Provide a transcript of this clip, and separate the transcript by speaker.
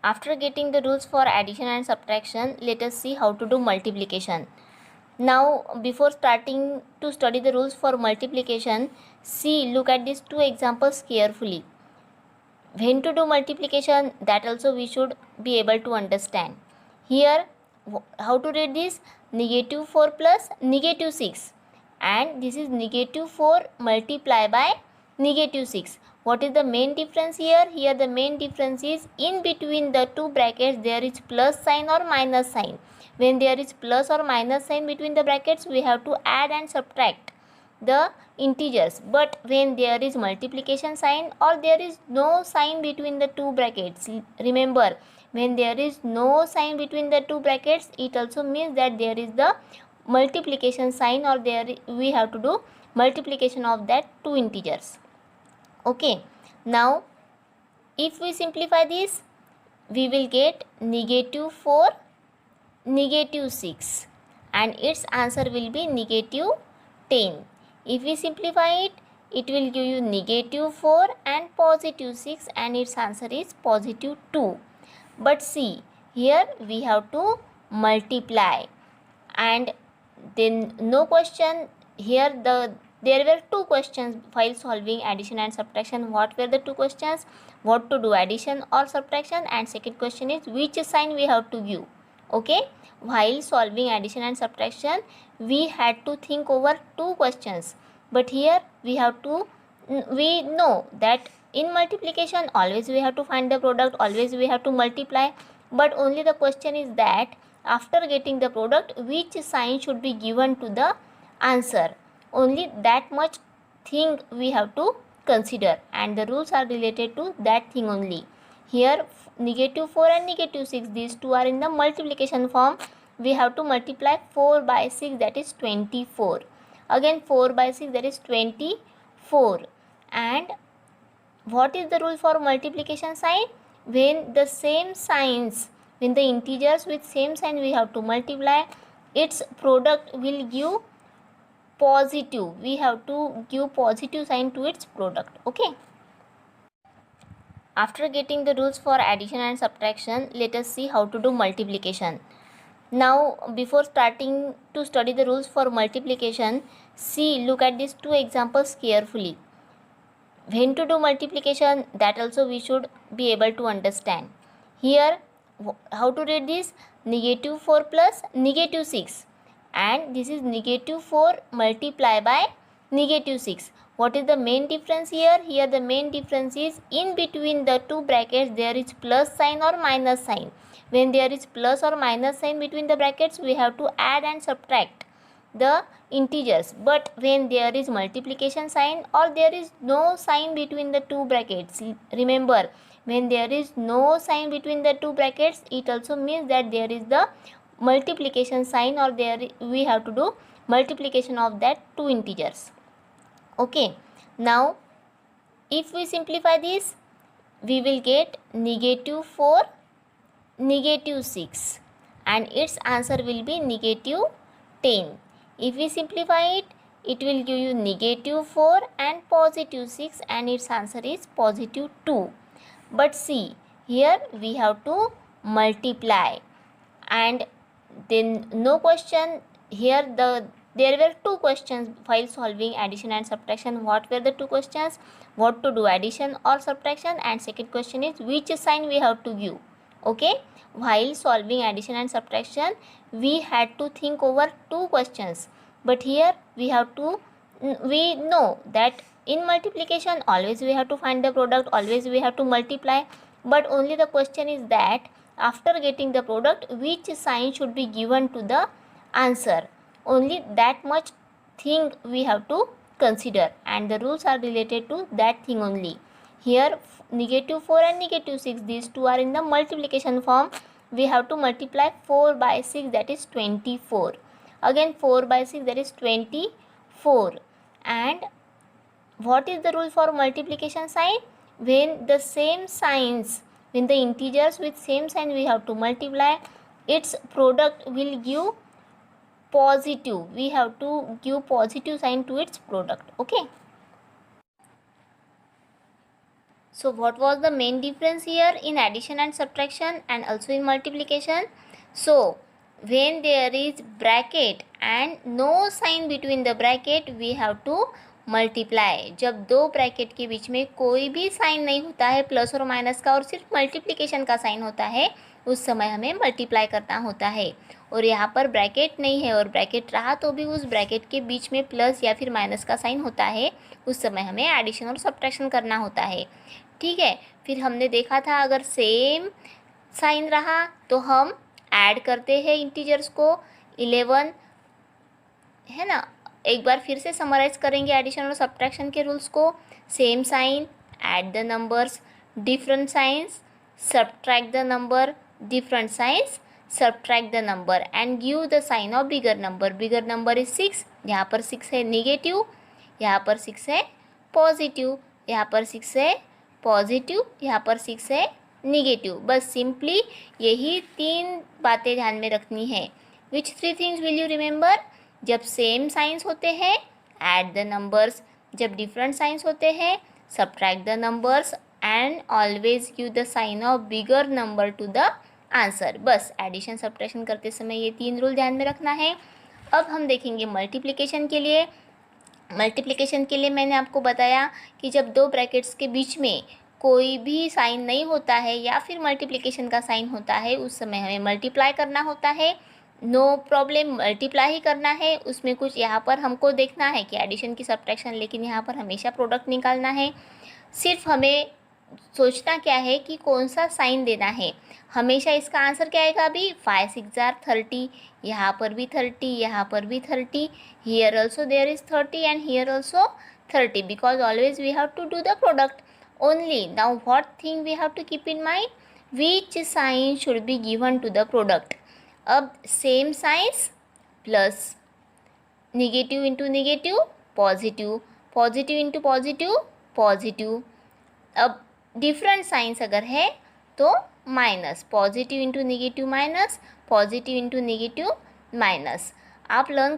Speaker 1: After getting the rules for addition and subtraction, let us see how to do multiplication. Now, before starting to study the rules for multiplication, look at these two examples carefully. When to do multiplication, that also we should be able to understand. Here, how to read this? Negative 4 plus negative 6, and this is negative 4 multiplied by negative 6. What is the main difference here? Here the main difference is in between the two brackets there is plus sign or minus sign. When there is plus or minus sign between the brackets, we have to add and subtract the integers. But when there is multiplication sign or there is no sign between the two brackets, remember, when there is no sign between the two brackets, it also means that there is the multiplication sign, or there we have to do multiplication of that two integers. Okay, now if we simplify this, we will get negative 4 negative 6, and its answer will be negative 10. If we simplify it, it will give you negative 4 and positive 6, and its answer is positive 2. But see, here we have to multiply, and then no question here. There were two questions while solving addition and subtraction. What were the two questions? What to do, addition or subtraction? And second question is which sign we have to give. Okay, while solving addition and subtraction, we had to think over two questions, but here we know that in multiplication always we have to find the product, always we have to multiply, but only the question is that after getting the product, which sign should be given to the answer. Only that much thing we have to consider, and the rules are related to that thing only. Here negative 4 and negative 6, these two are in the multiplication form. We have to multiply 4 by 6, that is 24. Again 4 by 6, that is 24. And what is the rule for multiplication sign? When the same signs, when the integers with same sign we have to multiply, its product will give positive. We have to give positive sign to its product. Okay. After getting the rules for addition and subtraction, let us see how to do multiplication. Now, before starting to study the rules for multiplication, look at these two examples carefully. When to do multiplication, that also we should be able to understand. Here, how to read this? Negative 4 plus negative 6, and this is negative 4 multiplied by negative 6. What is the main difference here? Here the main difference is in between the two brackets there is plus sign or minus sign. When there is plus or minus sign between the brackets, we have to add and subtract the integers. But when there is multiplication sign or there is no sign between the two brackets, remember, when there is no sign between the two brackets, it also means that there is the multiplication sign, or there we have to do multiplication of that two integers. Okay, now if we simplify this, we will get negative 4 negative 6, and its answer will be negative 10. If we simplify it, it will give you negative 4 and positive 6, and its answer is positive 2. But see, here we have to multiply, and then no question here. There were two questions while solving addition and subtraction. What were the two questions? What to do, addition or subtraction? And second question is which sign we have to give. Okay, while solving addition and subtraction, we had to think over two questions, but here we know that in multiplication always we have to find the product, always we have to multiply, but only the question is that after getting the product, which sign should be given to the answer. Only that much thing we have to consider, and the rules are related to that thing only. Here negative 4 and negative 6, these two are in the multiplication form. We have to multiply 4 by 6, that is 24. Again 4 by 6, that is 24. And what is the rule for multiplication sign? When the same signs, when the integers with same sign we have to multiply, its product will give positive. We have to give positive sign to its product. Okay. So what was the main difference here in addition and subtraction and also in multiplication? So when there is bracket and no sign between the bracket, we have to multiply. जब दो bracket के बीच में कोई भी sign नहीं होता है plus और माइनस का और सिर्फ मल्टीप्लिकेशन का साइन होता है, उस समय हमें मल्टीप्लाई करना होता है. और यहाँ पर ब्रैकेट नहीं है और ब्रैकेट रहा तो भी उस ब्रैकेट के बीच में प्लस या फिर माइनस का साइन होता है, उस समय हमें एडिशन और सब्ट्रैक्शन करना होता है. ठीक है. फिर हमने देखा था अगर सेम साइन रहा तो हम ऐड करते हैं इंटीजर्स को. 11 है ना. एक बार फिर से समराइज करेंगे एडिशन और सब्ट्रैक्शन के रूल्स को. Same sign, add the numbers. Different signs, subtract the number. Different signs, subtract the number and give the sign of bigger number. Bigger number is 6. यहाँ पर 6 है नेगेटिव, यहाँ पर 6 है पॉजिटिव, यहाँ पर 6 है पॉजिटिव, यहाँ पर 6 है निगेटिव. बस सिंपली यही 3 बातें ध्यान में रखनी है. Which 3 things will you remember? जब सेम साइंस होते हैं ऐड द नंबर्स, जब डिफरेंट साइंस होते हैं subtract the numbers and always give the sign of bigger number to the answer. बस एडिशन सब्ट्रैक्शन करते समय ये 3 रूल ध्यान में रखना है. अब हम देखेंगे मल्टीप्लिकेशन के लिए. मल्टीप्लिकेशन के लिए मैंने आपको बताया कि जब दो ब्रैकेट्स के बीच में कोई भी साइन नहीं होता है या फिर मल्टीप्लिकेशन का साइन होता है, उस समय हमें मल्टीप्लाई करना होता है. नो प्रॉब्लम, मल्टीप्लाई ही करना है. उसमें कुछ यहाँ पर हमको देखना है कि एडिशन की सब्ट्रैक्शन, लेकिन यहाँ पर हमेशा प्रोडक्ट निकालना है. सिर्फ हमें सोचना क्या है कि कौन सा साइन देना है. हमेशा इसका आंसर क्या आएगा अभी? 5 6 आर 30. यहाँ पर भी 30, यहाँ पर भी 30. Here also there is 30 and here also 30 because always we have to do the product only. Now what thing we have to keep in mind? Which sign should be given to the product? अब same signs plus negative into negative positive, positive into positive positive. अब different signs अगर है तो minus, positive into negative minus, positive into negative minus. आप learn